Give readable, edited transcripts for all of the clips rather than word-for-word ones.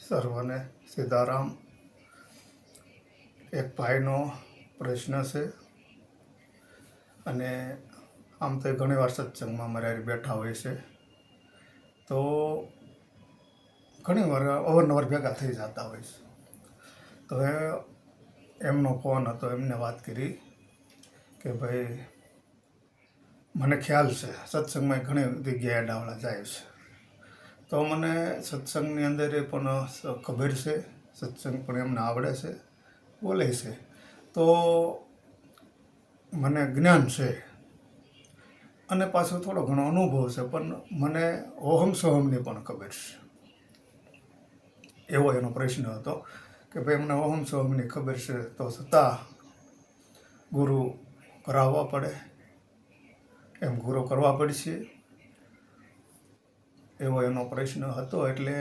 સર્વને સીતારામ. એક ભાઈનો પ્રશ્ન છે અને આમ તો ઘણી વાર સત્સંગમાં મારે બેઠા હોય છે તો ઘણી વાર અવારનવાર ભેગા થઈ જતા હોય છે. તો એમનો ફોન હતો, એમને વાત કરી કે ભાઈ મને ખ્યાલ છે સત્સંગમાં ઘણી જગ્યાએ ડાવડા જાય છે, તો મને સત્સંગની અંદર એ પણ ખબર છે, સત્સંગ પણ એમને આવડે છે, બોલે છે, તો મને જ્ઞાન છે અને પાછો થોડો ઘણો અનુભવ છે, પણ મને ઓહમ સોહમની પણ ખબર છે. એવો એનો પ્રશ્ન હતો કે ભાઈ મને ઓહમ સોહમની ખબર છે તો છતાં ગુરુ કરાવવા પડે, એમ ગુરુ કરવા પડશે, એવો એનો પ્રશ્ન હતો. એટલે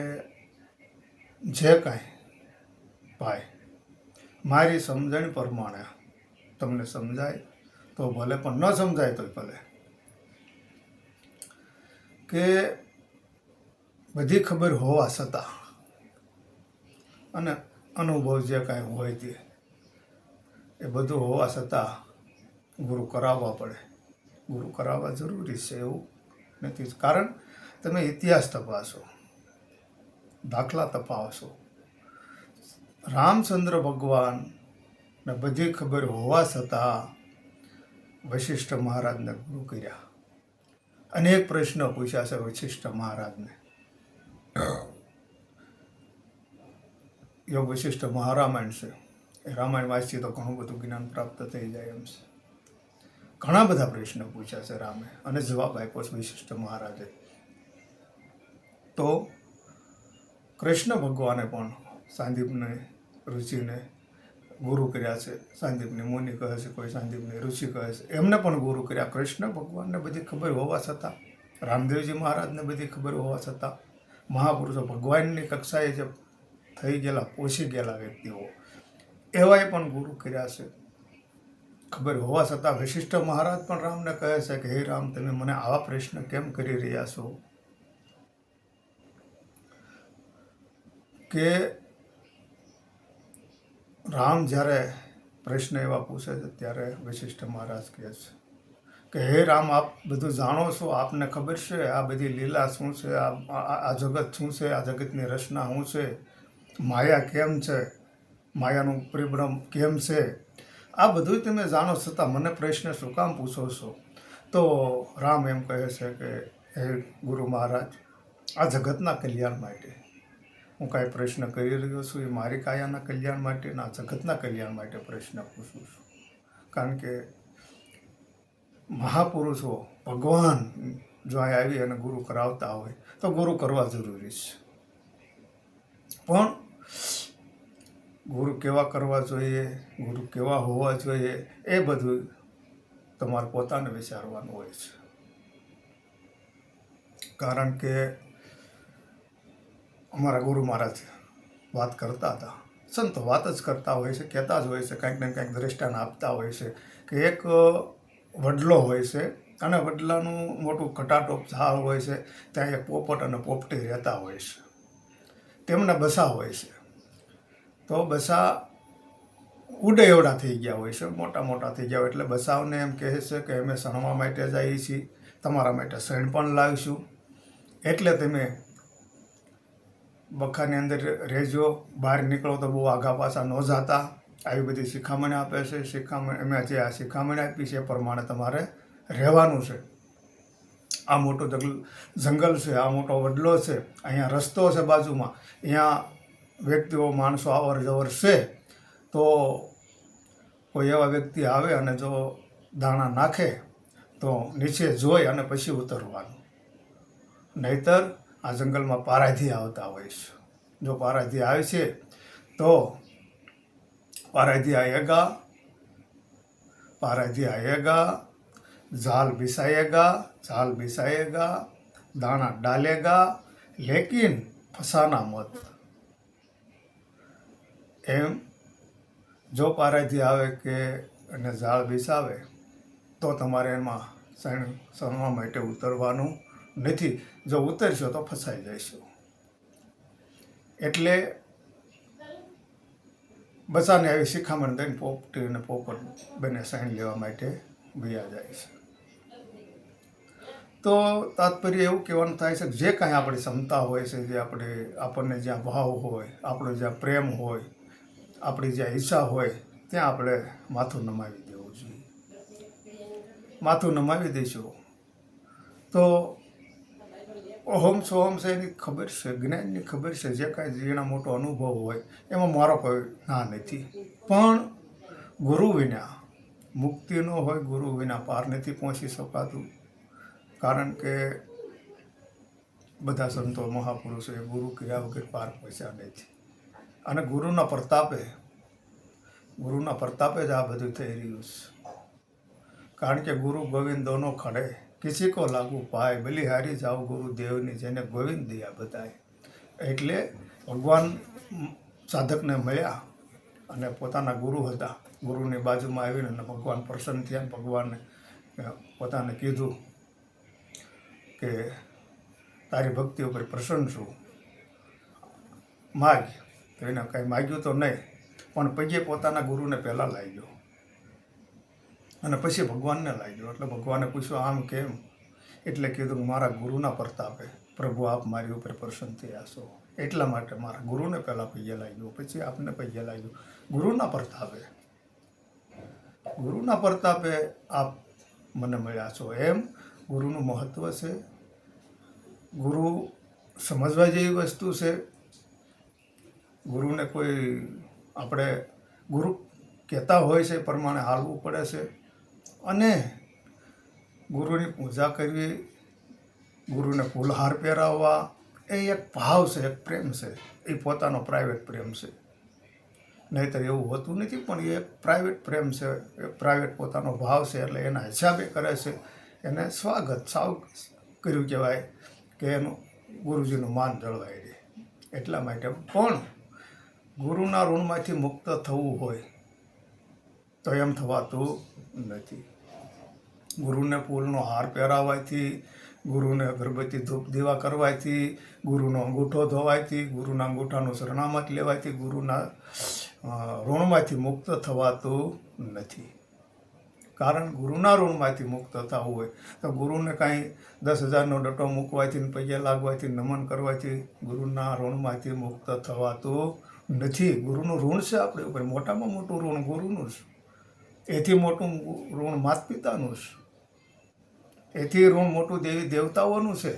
જે કાંઈ ભાઈ મારી સમજણ પ્રમાણે તમને સમજાય તો ભલે, પણ ન સમજાય તો ભલે, કે બધી ખબર હોવા છતાં અને અનુભવ જે કાંઈ હોય તે એ બધું હોવા છતાં ગુરુ કરાવવા પડે. ગુરુ કરાવવા જરૂરી છે એવું નથી. કારણ તમે ઇતિહાસ તપાસો, દાખલા તપાસો, રામચંદ્ર ભગવાનને બધી ખબર હોવા છતાં વશિષ્ઠ મહારાજને ગુરુ કર્યા. અનેક પ્રશ્નો પૂછ્યા છે વશિષ્ઠ મહારાજને. યોગ વશિષ્ઠ મહારામાયણ છે, એ રામાયણ વાંચીએ તો ઘણું બધું જ્ઞાન પ્રાપ્ત થઈ જાય એમ છે. ઘણા બધા પ્રશ્નો પૂછ્યા છે રામે અને જવાબ આપ્યો છે વશિષ્ઠ મહારાજે. તો કૃષ્ણ ભગવાને પણ સાંદીપની ઋષિને ગુરુ કર્યા છે. સાંદીપની મુનિ કહે છે, કોઈ સાંદીપની ઋષિ કહે છે, એમને પણ ગુરુ કર્યા. કૃષ્ણ ભગવાનને બધી ખબર હોવા છતાં, રામદેવજી મહારાજને બધી ખબર હોવા છતાં, મહાપુરુષો ભગવાનની કક્ષાએ જે થઈ ગયેલા, પહોંચી ગયેલા વ્યક્તિઓ એવાય પણ ગુરુ કર્યા છે. ખબર હોવા છતાં વશિષ્ઠ મહારાજ પણ રામને કહે છે કે હે રામ, તમે મને આવા પ્રશ્ન કેમ કરી રહ્યા છો? કે રામ જ્યારે પ્રશ્ન એવા પૂછે છે ત્યારે વશિષ્ઠ મહારાજ કહે છે કે હે રામ, આપ બધું જાણો છો, આપને ખબર છે આ બધી લીલા શું છે, આ જગત શું છે, આ જગતની રચના શું છે, માયા કેમ છે, માયાનું પરિભ્રમ કેમ છે, આ બધું તમે જાણો છતાં મને પ્રશ્ન શું કામ પૂછો છો? તો રામ એમ કહે છે કે હે ગુરુ મહારાજ, આ જગતના કલ્યાણ માટે હું કાંઈ પ્રશ્ન કરી રહ્યો છું, એ મારી કાયાના કલ્યાણ માટે ના જગતના કલ્યાણ માટે પ્રશ્ન પૂછું છું. કારણ કે મહાપુરુષો ભગવાન જો અહીં આવી અને ગુરુ કરાવતા હોય તો ગુરુ કરવા જરૂરી છે. પણ ગુરુ કેવા કરવા જોઈએ, ગુરુ કેવા હોવા જોઈએ, એ બધું તમારે પોતાને વિચારવાનું હોય છે. કારણ કે અમારા ગુરુ મહારાજ વાત કરતા હતા, સંતો વાત જ કરતા હોય છે, કહેતા જ હોય છે, કંઈક ને કંઈક દ્રષ્ટાંત આપતા હોય છે કે એક વડલો હોય છે અને વડલાનું મોટું ઘટાટોપ ઝાડ હોય છે, ત્યાં એક પોપટ અને પોપટી રહેતા હોય છે. તેમના બસા હોય છે, તો બસા ઉડે એવડા થઈ ગયા હોય છે, મોટા મોટા થઈ ગયા હોય. એટલે બસાવને એમ કહે છે કે અમે સણવા માટે જઈએ છીએ, તમારા માટે શણ પણ લાવીશું, એટલે તમે બખાની અંદર રહેજો, બહાર નીકળો તો બહુ આઘા પાછા ન જતા. આવી બધી શિખામણ આપે છે. શિખામણ અમે જે આ શિખામણ આપી છે એ પ્રમાણે તમારે રહેવાનું છે. આ મોટો જંગલ છે, આ મોટો વડલો છે, અહીંયા રસ્તો છે બાજુમાં, અહીંયા વ્યક્તિઓ માણસો અવર જવર છે. તો કોઈ એવા વ્યક્તિ આવે અને જો દાણા નાખે તો નીચે જોઈ અને પછી ઉતરવાનું, નહીતર આ જંગલમાં પારાધી આવતા હોય છે. જો પારાધી આવે છે તો પારાધી આएगा, जाल बिछाएगा, दाना डालेगा, लेकिन फसाना मत. એમ જો પારાથી આવે કે અને ઝાડ બિછાવે તો તમારે એમાં સણવા માટે ઉતરવાનું નથી. જો ઉતરશો તો ફસાઈ જઈશું. એટલે બસાને આવી શિખામણ દઈને પોપટી અને પોપટ બંને સાઈન લેવા માટે વયા જાય છે. તો તાત્પર્ય એવું કહેવાનું થાય છે કે જે કાંઈ આપણી ક્ષમતા હોય છે, જે આપણને જ્યાં ભાવ હોય, આપણો જ્યાં પ્રેમ હોય, આપણી જ્યાં ઈચ્છા હોય, ત્યાં આપણે માથું નમાવી દેવું જોઈએ. માથું નમાવી દઈશું તો અહમ સોહમ છે એની ખબર છે, જ્ઞાનની ખબર છે, જે કાંઈ ઝીણા મોટો અનુભવ હોય એમાં મારો કોઈ ના નથી. પણ ગુરુ વિના મુક્તિ ન હોય, ગુરુ વિના પાર નથી પહોંચી શકાતું. કારણ કે બધા સંતો મહાપુરુષોએ ગુરુ કર્યા વગર પાર પહોંચ્યા નથી. અને ગુરુના પ્રતાપે જ આ બધું થઈ રહ્યું છે. કારણ કે ગુરુ ગોવિંદ દોનો ખડે, કિસી કો લાગુ પાય, બલિહારી જાઓ ગુરુદેવની, જેને ગોવિંદ દિયા બધાય. એટલે ભગવાન સાધકને મળ્યા અને પોતાના ગુરુ હતા, ગુરુની બાજુમાં આવીને અને ભગવાન પ્રસન્ન થયા. ભગવાનને પોતાને કીધું કે તારી ભક્તિ ઉપર પ્રસન્ન છું, માગ. તો એને કંઈ માગ્યું તો નહીં, પણ પગે પોતાના ગુરુને પહેલાં લાગ્યો અને પછી ભગવાનને લાગ્યો. એટલે ભગવાને પૂછ્યું આમ કેમ? એટલે કીધું મારા ગુરુના પ્રતાપે પ્રભુ આપ મારી ઉપર પ્રસન્ન થયા છો, એટલા માટે મારા ગુરુને પહેલાં પગે લાગ્યો, પછી આપને પગે લાગ્યો. ગુરુના પ્રતાપે આપ મને મળ્યા છો. એમ ગુરુનું મહત્ત્વ છે. ગુરુ સમજવા જેવી વસ્તુ છે. ગુરુને કોઈ આપણે ગુરુ કહેતા હોય છે એ પ્રમાણે હાલવું પડે છે. અને ગુરુની પૂજા કરવી, ગુરુને ફૂલહાર પહેરાવવા, એ એક ભાવ છે, એક પ્રેમ છે. એ પોતાનો પ્રાઇવેટ પ્રેમ છે, નહીંતર એવું હોતું નથી. પણ એ એક પ્રાઇવેટ પ્રેમ છે, એક પ્રાઇવેટ પોતાનો ભાવ છે. એટલે એના હિસાબે કરે છે. એને સાવ કર્યું કહેવાય કે એનું ગુરુજીનું માન જળવાઈ રહે. એટલા માટે પણ ગુરુના ઋણમાંથી મુક્ત થવું હોય તો એમ થવાતું નથી. ગુરુને ફૂલનો હાર પહેરાવવાથી, ગુરુને અગરબત્તી ધૂપ દીવા કરવાથી, ગુરુનો અંગૂઠો ધોવાથી, ગુરુના અંગૂઠાનું શરણામત લેવાથી ગુરુના ઋણમાંથી મુક્ત થવાતું નથી. કારણ ગુરુના ઋણમાંથી મુક્ત થવું હોય તો ગુરુને કાંઈ 10,000નો ડટો મૂકવાથી, પગે લાગવાથી, નમન કરવાથી ગુરુના ઋણમાંથી મુક્ત થવાતું નથી. ગુરુનું ઋણ છે આપણી ઉપર, મોટામાં મોટું ઋણ ગુરુનું છે. એથી મોટું ઋણ માતા પિતાનું છે. એથી ઋણ મોટું દેવી દેવતાઓનું છે.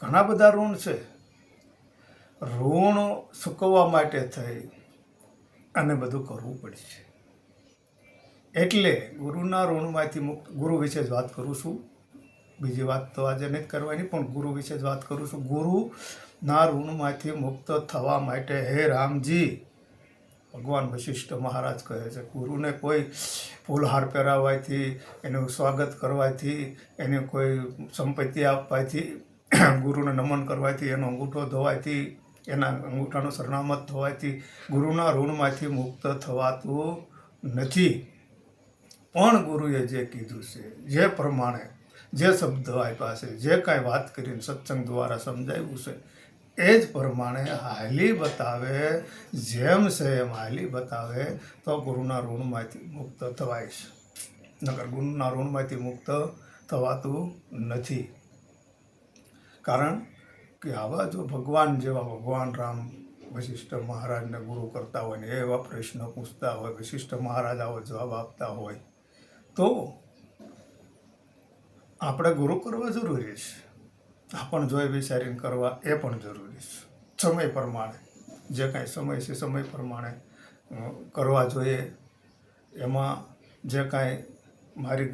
ઘણા બધા ઋણ છે. ઋણ ચૂકવવા માટે થઈ અને બધું કરવું પડશે. એટલે ગુરુના ઋણમાંથી મુક્ત, ગુરુ વિશે જ વાત કરું છું, બીજી વાત તો આજે નથી કરવાની, પણ ગુરુ વિશે જ વાત કરું છું. ગુરુના ઋણમાંથી મુક્ત થવા માટે હે રામજી, ભગવાન વશિષ્ઠ મહારાજ કહે છે, ગુરુને કોઈ ફૂલહાર પહેરાવવાથી, એનું સ્વાગત કરવાથી, એને કોઈ સંપત્તિ આપવાથી, ગુરુને નમન કરવાથી, એનો અંગૂઠો ધોવાથી, એના અંગૂઠાનું શરણામત થવાથી ગુરુના ઋણમાંથી મુક્ત થવાતું નથી. પણ ગુરુએ જે કીધું છે, જે પ્રમાણે જે શબ્દ આપ્યા છે, જે કાંઈ વાત કરીને સત્સંગ દ્વારા સમજાવ્યું છે, એ જ પ્રમાણે હાલી બતાવે, જેમ છે એમ હાલી બતાવે તો ગુરુના ઋણમાંથી મુક્ત થવાય છે. નકર ગુરુના ઋણમાંથી મુક્ત થવાતું નથી. કારણ કે આવા જો ભગવાન જેવા ભગવાન રામ વશિષ્ઠ મહારાજને ગુરુ કરતા હોય ને એવા પ્રશ્ન પૂછતા હોય, વશિષ્ઠ મહારાજ આવો જવાબ આપતા હોય તો આપણે ગુરુ કરવા જરૂરી છે. આપણ જોઈ વિચારીને કરવા એ પણ જરૂરી છે. સમય પ્રમાણે જે કાંઈ સમય છે, સમય પ્રમાણે કરવા જોઈએ. એમાં જે કાંઈ મારી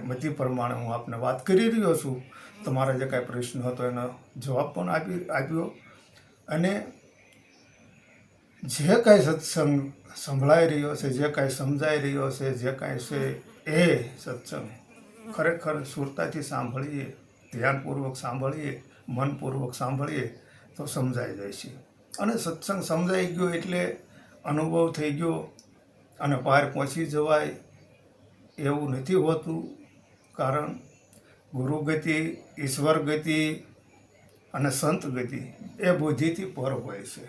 મતિ પ્રમાણે હું આપને વાત કરી રહ્યો છું. તમારા જે કાંઈ પ્રશ્ન હતો એનો જવાબ પણ આપ્યો. અને જે કાંઈ સત્સંગ સંભળાઈ રહ્યો છે, જે કાંઈ સમજાઈ રહ્યો છે, જે કાંઈ છે એ સત્સંગ ખરેખર સુરતાથી સાંભળીએ, ધ્યાનપૂર્વક સાંભળીએ, મનપૂર્વક સાંભળીએ તો સમજાઈ જાય છે. અને સત્સંગ સમજાઈ ગયો એટલે અનુભવ થઈ ગયો અને પાર પહોંચી જવાય એવું નથી હોતું. કારણ ગુરુ ગતિ, ઈશ્વર ગતિ અને સંત ગતિ એ બુદ્ધિથી પર હોય છે.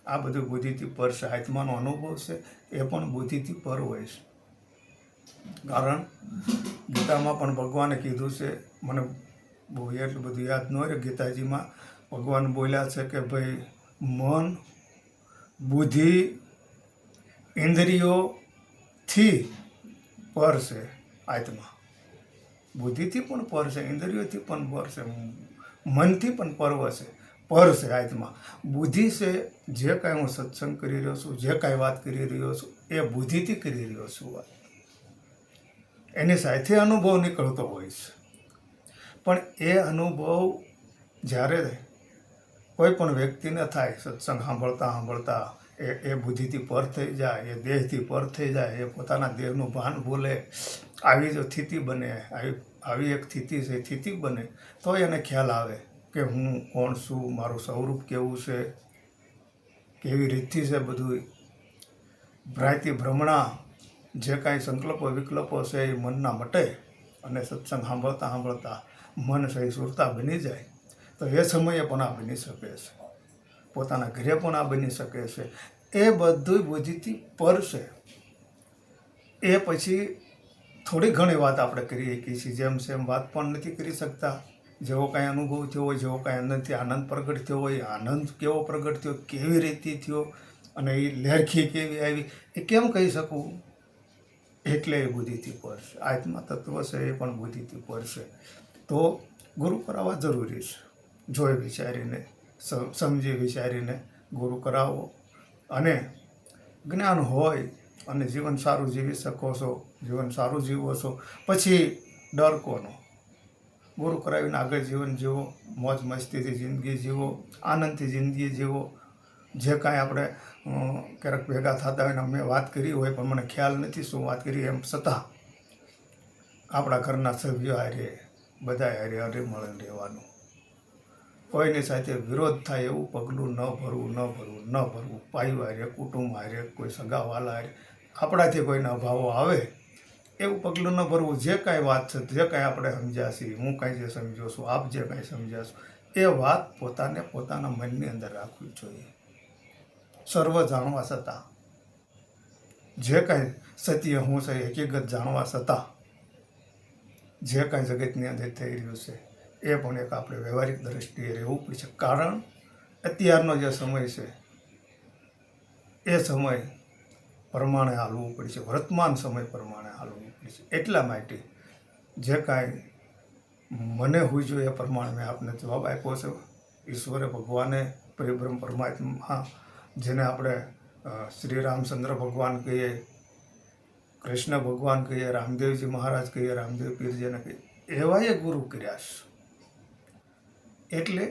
આ બધું બુદ્ધિથી પર છે. આત્માનો અનુભવ છે એ પણ બુદ્ધિથી પર હોય છે. કારણ ગીતામાં પણ ભગવાને કીધું છે, મને બહુ એટલું બધું યાદ ન હોય, ગીતાજીમાં ભગવાન બોલ્યા છે કે ભાઈ મન, બુદ્ધિ, ઇન્દ્રિયોથી પર છે આત્મા. બુદ્ધિથી પણ પર છે, ઇન્દ્રિયોથી પણ પર છે, મનથી પણ પર છે આત્મા. બુદ્ધિ છે, જે કાંઈ હું સત્સંગ કરી રહ્યો છું, જે કાંઈ વાત કરી રહ્યો છું, એ બુદ્ધિથી કરી રહ્યો છું વાત. એની સાથે અનુભવ નીકળતો હોય છે. પણ એ અનુભવ જ્યારે કોઈ પણ વ્યક્તિને થાય, સત્સંગ સાંભળતા એ બુદ્ધિથી પર થઈ જાય, એ દેહથી પર થઈ જાય, એ પોતાના દેહનું ભાન ભૂલે, આવી જો સ્થિતિ બને, આવી એક સ્થિતિ છે, સ્થિતિ બને, તો એને ખ્યાલ આવે કે હું કોણ છું, મારું સ્વરૂપ કેવું છે, કેવી રીતથી છે બધું. ભ્રાંતિ ભ્રમણા જે કાંઈ સંકલ્પો વિકલ્પો છે એ મનના મટે, અને સત્સંગ સાંભળતા મન સહી સુરતા બની જાય, તો એ સમયે પણ આ બની શકે છે. પોતાના ઘરે પણ આ બની શકે છે. એ બધું બુદ્ધિથી પર છે. એ પછી થોડી ઘણી વાત આપણે કરી શકીએ છીએ, જેમ સેમ વાત પણ નથી કરી શકતા. જેવો કાંઈ અનુભવ થયો હોય, જેવો કાંઈ અંદરથી આનંદ પ્રગટ થયો હોય, આનંદ કેવો પ્રગટ થયો, કેવી રીતે થયો, અને એ લહેરખી કેવી આવી, એ કેમ કહી શકું? એટલે એ બુદ્ધિથી પર છે. આત્મા તત્વ છે એ પણ બુદ્ધિથી પર છે. તો ગુરુ કરાવવા જરૂરી છે. જોઈ વિચારીને, સમજી વિચારીને ગુરુ કરાવો. અને જ્ઞાન હોય અને જીવન સારું જીવી શકો છો, જીવન સારું જીવો છો, પછી ડર કોનો? ગુરુ કરાવીને આગળ જીવન જીવો, મોજ મસ્તીથી જિંદગી જીવો, આનંદથી જિંદગી જીવો. જે કાંઈ આપણે ક્યારેક ભેગા થતા હોય ને મેં વાત કરી હોય પણ મને ખ્યાલ નથી શું વાત કરી, એમ છતાં આપણા ઘરના સભ્યો હારે, બધા હારે હળીમળીને રહેવાનું. કોઈની સાથે વિરોધ થાય એવું પગલું ન ભરવું. ભાઈઓ હારે, કુટુંબ હારે, કોઈ સગાવાલા હારે આપણાથી કોઈના અભાવો આવે એવું પગલું ન ભરવું. જે કાંઈ વાત છે, જે કાંઈ આપણે સમજ્યા છીએ, હું કાંઈ જે સમજ્યો છું, આપ જે કાંઈ સમજ્યા છો, એ વાત પોતાના મનની અંદર રાખવી જોઈએ. સર્વ જાણવા છતાં, જે કાંઈ સત્ય હું છે, હકીકત જાણવા છતાં, જે કાંઈ જગતની અંદર થઈ રહ્યું છે એ પણ એક આપણે વ્યવહારિક દ્રષ્ટિએ રહેવું પડશે. કારણ અત્યારનો જે સમય છે એ સમય પ્રમાણે હાલવું પડશે, વર્તમાન સમય પ્રમાણે હાલવું પડશે. એટલા માટે જે કાંઈ મને સૂઝ્યું એ પ્રમાણે મેં આપને જવાબ આપ્યો છે. ઈશ્વરે, ભગવાને, પરિબ્રહ્મ પરમાત્મા, જેને આપણે શ્રી રામચંદ્ર ભગવાન કહીએ, કૃષ્ણ ભગવાન કહીએ, રામદેવજી મહારાજ કહીએ, રામદેવ પીરજીને કહીએ, એવા એ ગુરુ કર્યા છે. એટલે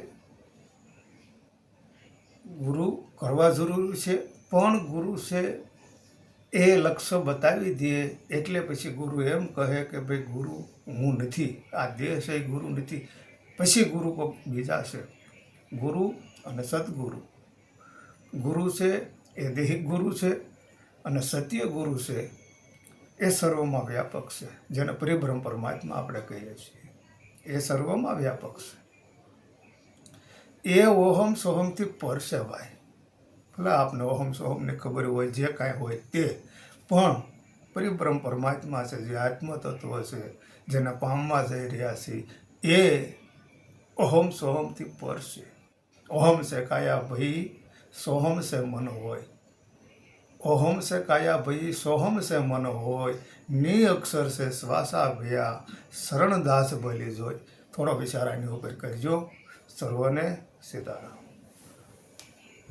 ગુરુ કરવા જરૂરી છે, પણ ગુરુ છે એ લક્ષ્ય બતાવી દે એટલે પછી ગુરુ એમ કહે કે ભાઈ ગુરુ હું નથી, આ દેહ છે એ ગુરુ નથી. પછી ગુરુ કોઈ બીજા છે. ગુરુ અને સદગુરુ. ગુરુ છે એ દેહિક ગુરુ છે, અને સત્ય ગુરુ છે એ સર્વમાં વ્યાપક છે, જેને પરિબ્રહ્મ પરમાત્મા આપણે કહીએ છીએ. એ સર્વમાં વ્યાપક છે. એ ઓહમ સોહમથી પર છે ભાઈ. ભલે આપને ઓહમ સોહમની ખબર હોય, જે કાંઈ હોય તે, પણ પરિબ્રહ્મ પરમાત્મા છે, જે આત્મતત્વ છે, જેને પામવા જઈ રહ્યા છે, એ ઓહમ સોહમથી પર છે. ઓહમ છે કાયા ભઈ, સોહમ છે મન હોય. ઓહમ છે કાયા ભઈ, સોહમ છે મન હોય. ની અક્ષર છે શ્વાસા ભયા, શરણદાસ ભલી જોઈ. થોડો વિચાર આની ઉપર કરજો. સર્વને સીતારામ.